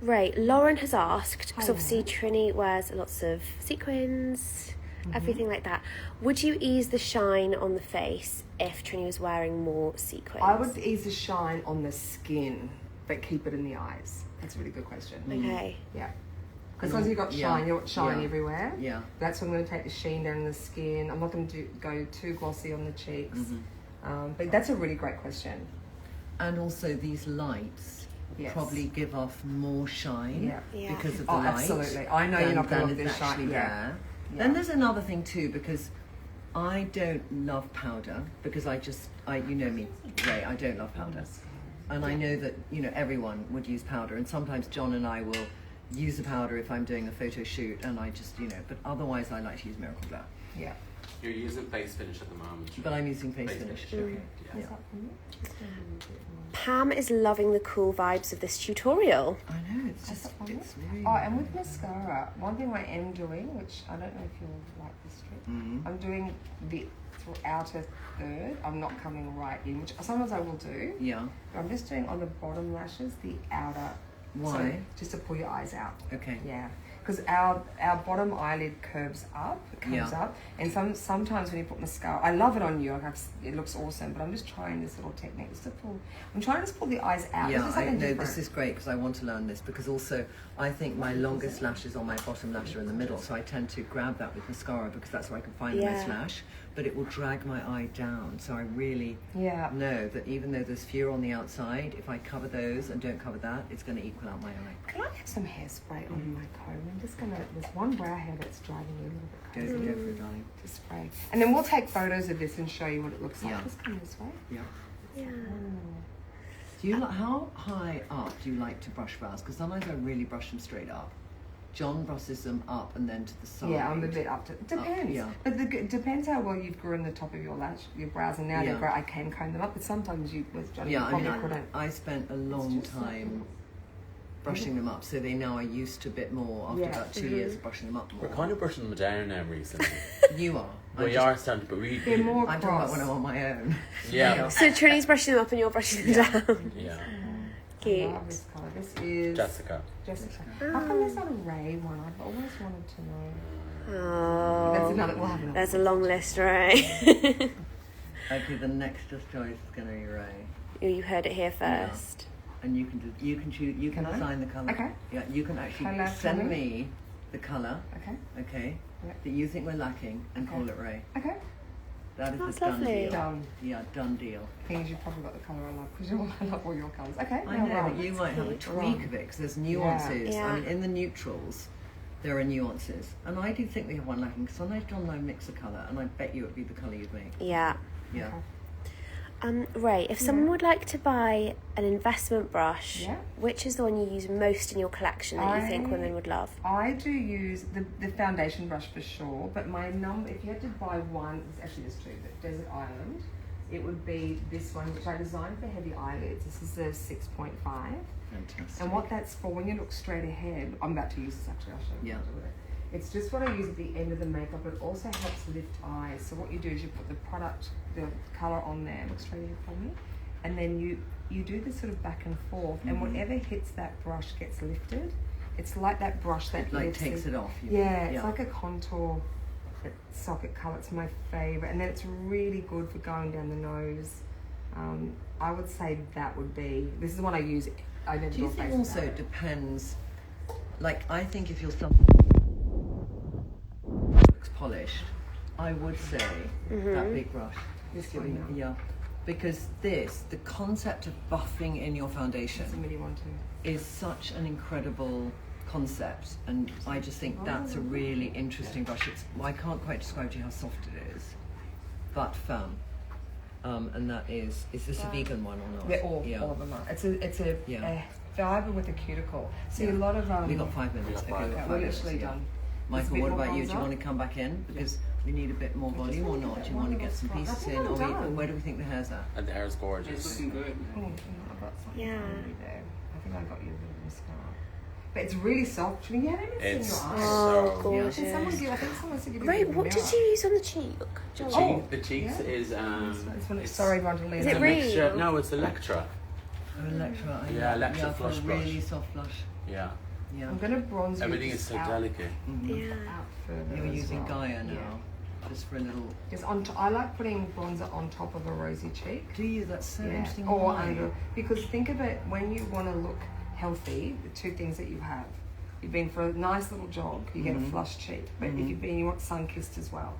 Right, Lauren has asked, because obviously Trinny wears lots of sequins, everything like that. Would you ease the shine on the face if Trinny was wearing more sequins? I would ease the shine on the skin, but keep it in the eyes. That's a really good question. Okay. Yeah. Because you've got shine, you want shine Yeah. everywhere. Yeah. That's when I'm going to take the sheen down in the skin. I'm not going to go too glossy on the cheeks. But that's a really great question. And also these lights Yes. probably give off more shine Yeah. Yeah. because of the Oh, light. absolutely. I know you're not going to than look is this shine. actually Yeah. there. Yeah. Then there's another thing too, because I don't love powder because you know me, Ray, I don't love powder. And I know that, everyone would use powder, and sometimes John and I will use the powder if I'm doing a photo shoot, and I just, but otherwise I like to use Miracle Glow. Yeah. You're using face finish at the moment. But I'm using face Face finish. finish. Okay. Yeah. Yeah. Pam is loving the cool vibes of this tutorial. I know, it's That's just, not funny. it's really Oh, and with mascara, one thing I am doing, which I don't know if you'll like this trick, I'm doing the outer third. I'm not coming right in, which sometimes I will do. Yeah. But I'm just doing on the bottom lashes, the outer. Why? So just to pull your eyes out. Okay. Yeah. Because our bottom eyelid curves up, Yeah. up, and sometimes when you put mascara, I love it on you. It looks awesome, but I'm just trying this little technique just to pull. I'm trying to just pull the eyes out. Yeah, Just I something know different. this is great because I want to learn this because also I think my longest lashes on my bottom lash are in the middle, so I tend to grab that with mascara because that's where I can find the most Yeah. lash, but it will drag my eye down. So I really know that even though there's fewer on the outside, if I cover those and don't cover that, it's going to equal out my eye. Can I have some hairspray on my comb? I'm just gonna. There's one brow hair that's driving me a little bit crazy. Go for it, darling. To spray, and then we'll take photos of this and show you what it looks like. Yeah. Just come this way. Yeah. Yeah. Do you how high up do you like to brush brows? Because sometimes I really brush them straight up. John brushes them up and then to the side. Yeah, I'm a bit up to. It depends. yeah. But it depends how well you've grown the top of your brows, and now Yeah. they're great. I can comb them up, but sometimes with Johnny, Yeah, you I probably mean, couldn't. I spent a long time brushing them up, so they now are used to a bit more after Yeah. about 2 years of brushing them up more. We're kind of brushing them down now recently. You are. We are starting to, but They're more I'm talking about cross. when I'm on my own. Yeah. So Trinny's brushing them up and you're brushing them down. Yeah. I Cute. love this colour. This is Jessica. How come there's not a Ray one? I've always wanted to know. Oh. That's another. We'll have another. There's a long list, right? Okay, the next choice is going to be Ray. You heard it here first. And you can choose, you can Can I? design the colour. Okay. Yeah, you can actually Colour send for me? me the colour, Okay. okay, Yeah. that you think we're lacking and Okay. call it Ray. Okay. That is That's a done lovely. deal. Done. Yeah, done deal. Thing is, you probably got the colour I love because I love all your colours. Okay, I now know, run. but you might have a cute. tweak Run. of it because there's nuances. Yeah. I mean, in the neutrals, there are nuances. And I do think we have one lacking because sometimes John and I mix a colour and I bet you it would be the colour you'd make. Yeah. Yeah. Ray, if someone would like to buy an investment brush, Yeah. which is the one you use most in your collection that you think women would love? I do use the foundation brush for sure, but my if you had to buy one, actually there's two, but Desert Island, it would be this one, which I designed for heavy eyelids. This is the 6.5. Fantastic. And what that's for, when you look straight ahead, I'm about to use this actually, I'll show you. Yeah. what to do with it. It's just what I use at the end of the makeup. It also helps lift eyes. So what you do is you put the colour on there, look straight ahead for me, and then you do this sort of back and forth, and whatever hits that brush gets lifted. It's like that brush that It like lifts takes it off. Yeah, it's like a contour socket colour. It's my favourite, and then it's really good for going down the nose. I would say that would be. This is the one I use. I never Do you do a think face also without it it. depends? Like, I think if you're something looks polished, I would say that big brush. This one now. Yeah, because the concept of buffing in your foundation It's a mini one too. is such an incredible concept, and I just think that's a really interesting brush. I can't quite describe to you how soft it is, but firm. And that is this a vegan one or not? They're all of them are. It's a fibre with a cuticle. See a lot of We got 5 minutes. We got Okay, five. we've got we're 5 minutes. literally Yeah. done. Michael, Just a bit what more about you? Do you bronzer. want to come back in? Because we need a bit more volume or not? Do you want to get some pieces in? Or where do we think the hair's at? And the hair's gorgeous. I've got something Yeah. really there. I think I got you a bit of mascara. But it's really soft. You haven't even It's seen your eyes. Oh, so gorgeous. Did someone give, I think someone said give Ray, you a what did mirror. you use on the cheek? The cheeks yeah. is This one, it's sorry, everyone, to leave Is a it that. real? mixture. No, it's Electra. Oh, Electra. Yeah, Electra for flush a brush. really soft blush. Yeah, Yeah. I'm going to bronze you everything is just so out, delicate. Yeah. out further. You're as using well. Gaia now, Yeah. just for a little. Just I like putting bronzer on top of a rosy cheek. Do you? That's so interesting. Or Why? under. Because think of it, when you want to look healthy, the two things that you have. You've been for a nice little jog, you get a flush cheek. But if you've been, you want sun-kissed as well.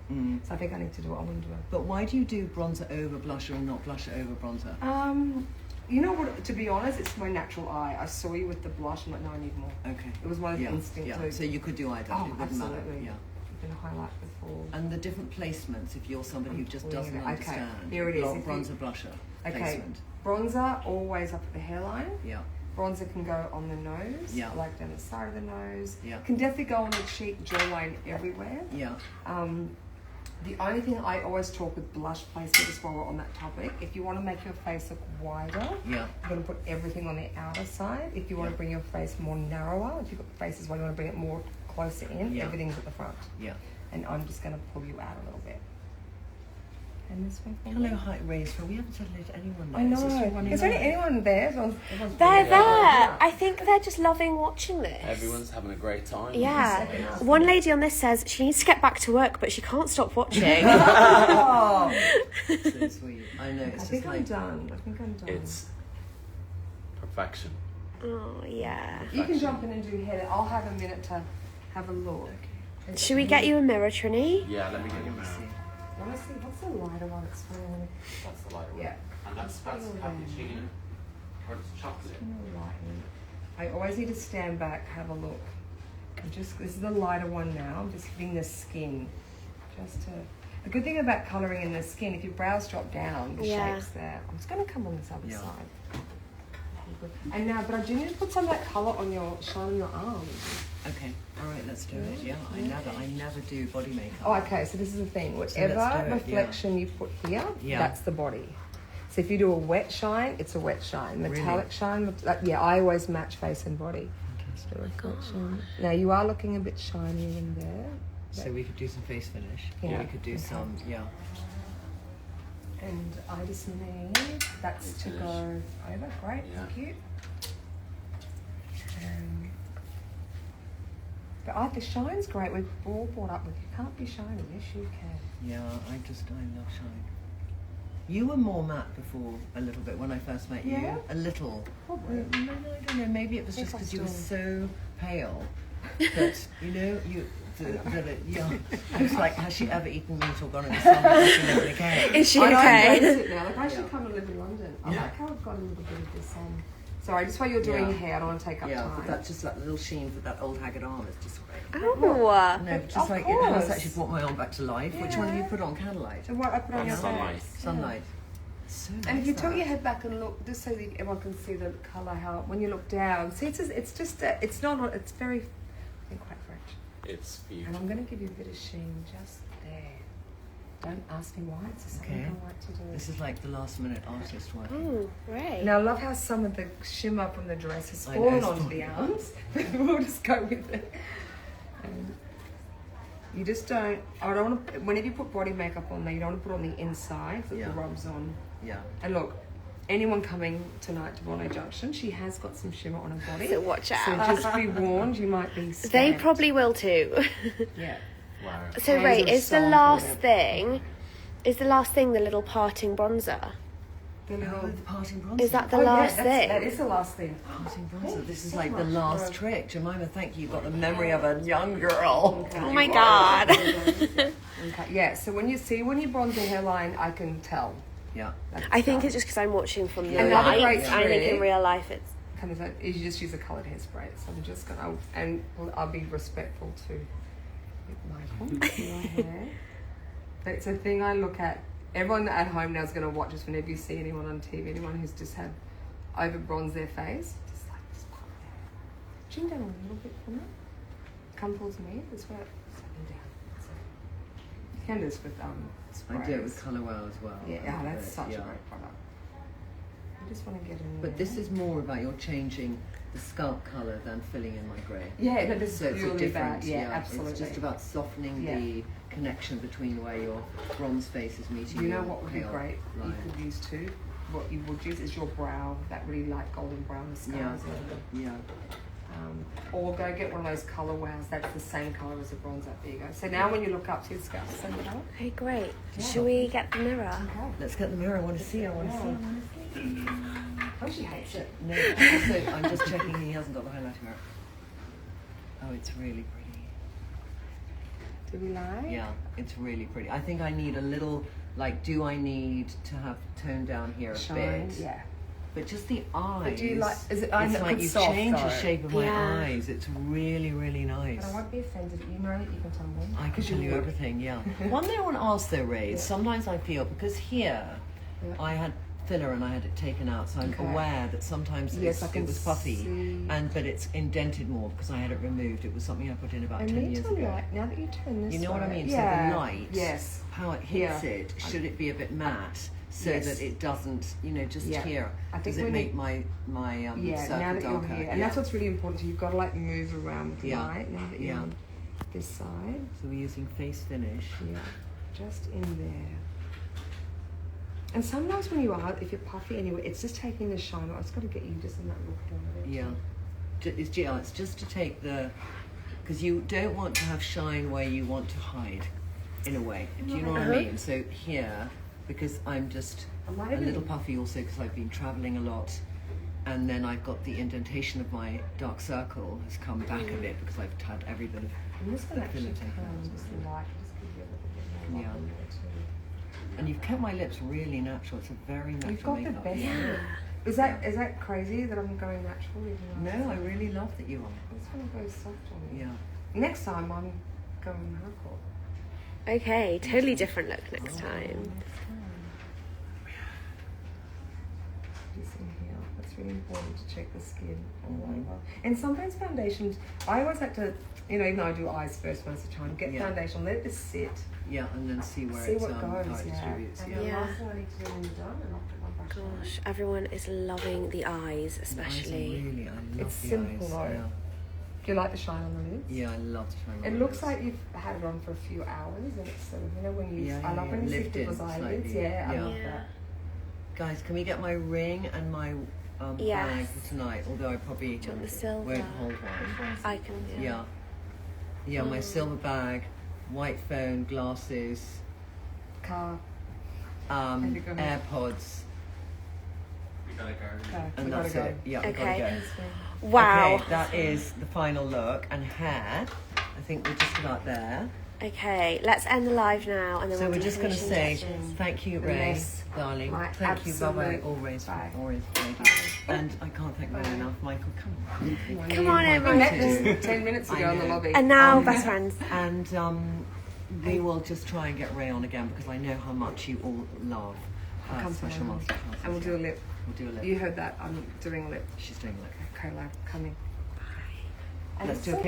So I think I need to do it. I want to do it. But why do you do bronzer over blusher and not blusher over bronzer? You know what? To be honest, it's my natural eye. I saw you with the blush. I'm like, no, I need more. Okay. It was one of the Yeah. instinct Yeah. to. So you could do either. Oh, it wouldn't matter. absolutely. Yeah. You've been a highlight before. And the different placements, if you're somebody who just doesn't Okay, understand. here it is. If you- Bronzer, blusher. Okay. Placement. Bronzer always up at the hairline. Yeah. Bronzer can go on the nose, Yeah. like down the side of the nose. Yeah. Can definitely go on the cheek, jawline, everywhere. Yeah. The only thing I always talk with blush placement is while we're on that topic. If you want to make your face look wider, Yeah. you're going to put everything on the outer side. If you want to bring your face more narrower, if you've got faces where you want to bring it more closer in, Yeah. everything's at the front. Yeah. And I'm just going to pull you out a little bit. And this way for me. Hello, hi, Rachel. We haven't said hello to anyone yet. I know. Is there there anyone there? Everyone's They're really- there. I think they're just loving watching this. Everyone's having a great time. Yeah. One lady on this says she needs to get back to work, but she can't stop watching. Oh, so sweet. I know. I It's think just I'm like done. I think I'm done. It's perfection. Oh, yeah. You can jump in and do hair. I'll have a minute to have a look. Should we get you a mirror, Trinny? Yeah, let me get your mirror. I want to see what's the lighter one. It's really That's the lighter one. Yeah. And that's cappuccino. Or it's chocolate. lighten. I always need to stand back, have a look. This is the lighter one now. I'm just hitting the skin. The good thing about colouring in the skin, if your brows drop down, the Yeah. shape's there. I'm just going to come on this other Yeah. side. And now, but I do need to put some of that colour on shine on your arms. okay. All right, let's do it. Yeah. I never do body makeup. Oh, okay. So this is the thing. let's Whatever do it, yeah. reflection you put here, Yeah. that's the body. So if you do a wet shine, it's a wet shine. Metallic Really? shine, I always match face and body. Fantastic. The reflection. Now you are looking a bit shinier in there. So we could do some face finish. Yeah. We could do some. Yeah. And I just need that's to go over. Great, Yeah. thank you. But the shine's great. We've all brought up with you can't be shiny. Yes, you can. Yeah. I love shine. You were more matte before a little bit when I first met you. Yeah? A little. Probably. No, I don't know. Maybe it was I just think because I you were still- so pale that you Yeah. I was like, has she ever eaten meat or gone in the sun? Has she lived in a cave? Is she I okay? don't notice it now. Like, I should come and live in London. I like how I've got a little bit of this on. Sorry, just while you're doing your hair, I don't want to take up time. But that's just like little sheen for that old haggard arm is just great. Oh. No, but just Of like course. it has actually brought my arm back to life. Which one have you put on? Candlelight? And what I put on your Sunlight. face. Sunlight. So And if you nice, tilt that. your head back and look, just so that everyone can see the colour, how when you look down, see, it's just it's not, it's very, I think, quite French. It's And beautiful. I'm going to give you a bit of sheen just there. Don't ask me why, it's just something Okay. I like to do. This is like the last minute artist working. Oh, right. Now I love how some of the shimmer from the dress has I know, fallen it's onto fallen. the arms. We'll just go with it. And you just don't, I don't want to, whenever you put body makeup on there, you don't want to put on the inside, so Yeah. the rubs on. Yeah. And look, anyone coming tonight to Bondi Junction, she has got some shimmer on her body. So watch So out. just be warned, you might be They stabbed. probably will too. Yeah. Wow. So Hands Ray, are is the so last important. thing the little parting bronzer? The Oh, little, the parting bronzer. Is that the oh, last yeah, thing? that is the last thing. Parting bronzer. This is so like the much last work. trick. Jemima, thank you. You've got the memory of a young girl. Oh my god. Okay. Yeah, so when you bronze your hairline, I can tell. Yeah. That's I think done. it's just because I'm watching from the Another light. great I think in trick- real life it's kind of like, you just use a coloured hairspray. So I'm just gonna, and I'll be respectful to Michael, to your hair. But it's a thing I look at. Everyone at home now is going to watch us whenever you see anyone on TV, anyone who's just had over bronze their face, just like this part there. Chin down a little bit for me. Come towards me. This way. Second down. That's it. You can do this with I sprays. do it with Colour Wow as well. Yeah, that's such Yeah. a great product. I just want to get in there. But this is more about you're changing the scalp colour than filling in my grey. yeah, no, this So is it's a purely difference. about, yeah, absolutely. It's just about softening Yeah. the connection between where your bronze face is meeting You know your what would be pale great? line. You could use too. What you would use is your brow, that really light golden brown mascara. Yeah. Or go get one of those colour wows. That's the same colour as the bronzer. There you go. So now when you look up to your scalp, same colour. okay, great. Yeah. Shall we get the mirror? Okay. Let's get the mirror. I want to see. I want to see. Oh, she hates it. No, also, I'm just checking he hasn't got the highlighter mirror. Oh, it's really pretty. Do we like? Yeah, it's really pretty. I think I need a little, like, do I need to have toned down here a Shine. bit? Yeah. But just the eyes. But do you like? Is it? It's I know like it's you soft, change the though. shape of my Yeah. eyes. It's really, really nice. But I won't be offended. You know that you can tell me. I can tell you everything, yeah. One thing I want to ask though, Ray, is sometimes I feel, because here Yeah. I had filler and I had it taken out, so I'm Okay. aware that sometimes Yes, I can it was puffy, see. but it's indented more because I had it removed. It was something I put in about I 10 need years to ago. light. Now that you turn this You know what I way- mean? Yeah. So the light, Yes. how it hits Yeah. it, should it be a bit matte so Yes. that it doesn't, just Yeah. here, I think does it when make you- my Yeah, circle now that darker? you're here. And that's what's really important. So you've got to like move around with the Yeah. light now that you're Yeah. on this side. So we're using face finish. Yeah, just in there. And sometimes when you are, if you're puffy anyway, it's just taking the shine off. It's got to get you just in that look down there. Yeah. It's just to take the, because you don't want to have shine where you want to hide, in a way. Do you know what I mean? So here, because I'm just I might a even- little puffy also because I've been traveling a lot, and then I've got the indentation of my dark circle has come back a bit because I've had every bit of. I'm just going to the filler actually taken out come as just well. light, just give you a little bit more Yeah. light in there too. And you've kept my lips really natural. It's a very natural You've got the makeup. best Yeah. look. Is that crazy that I'm going natural? Even though No, I really love that you are. I just want to go soft on it. Yeah. Next time I'm going hardcore. Okay, totally different look next time. This in here. That's really important to check the skin all over. And sometimes foundations, I always like to, even though I do eyes first most of the time, get Yeah. foundation, let it just sit, Yeah, and then see where see it's what how goes. it Yeah. distributes. And Yeah. the Yeah. last thing I need to do when you're done, and I'll put my brush on. Gosh, everyone is loving the eyes, The eyes are especially. really, I love It's the simple, eyes. though. Yeah. Do you like the shine on the lids? Yeah, I love to try. It looks like you've had it on for a few hours, and it's sort of, when you, Yeah, I love yeah, when you see lifted people's eyelids. slightly. Yeah, I Yeah. love Yeah. that. Guys, can we get my ring and my Yes. bag for tonight? Although I probably Do you want the silver? won't hold one. I can. Yeah. Yeah, my silver bag, white phone, glasses, Car. Have you got it? AirPods, We gotta go. Okay, we and gotta that's go. it. Yeah, we Okay. gotta go. Wow. Okay, that is the final look. And hair. I think we're just about there. Okay, let's end the live now, and then So we'll we're do just going to say finishing thank you, Rae, Yes. darling. My Thank you, bye-bye. absolute Always, bye. always, lady. And I can't thank Rae enough. Michael, come on. Come on, We Emma. met just 10 minutes I ago in the know. lobby. And now, best friends. And we will just try and get Rae on again because I know how much you all love her Come special tomorrow. masterclasses. And we'll do a lip. We'll do a lip. You heard that. I'm doing a lip. She's doing a lip. Collab coming. Let's do a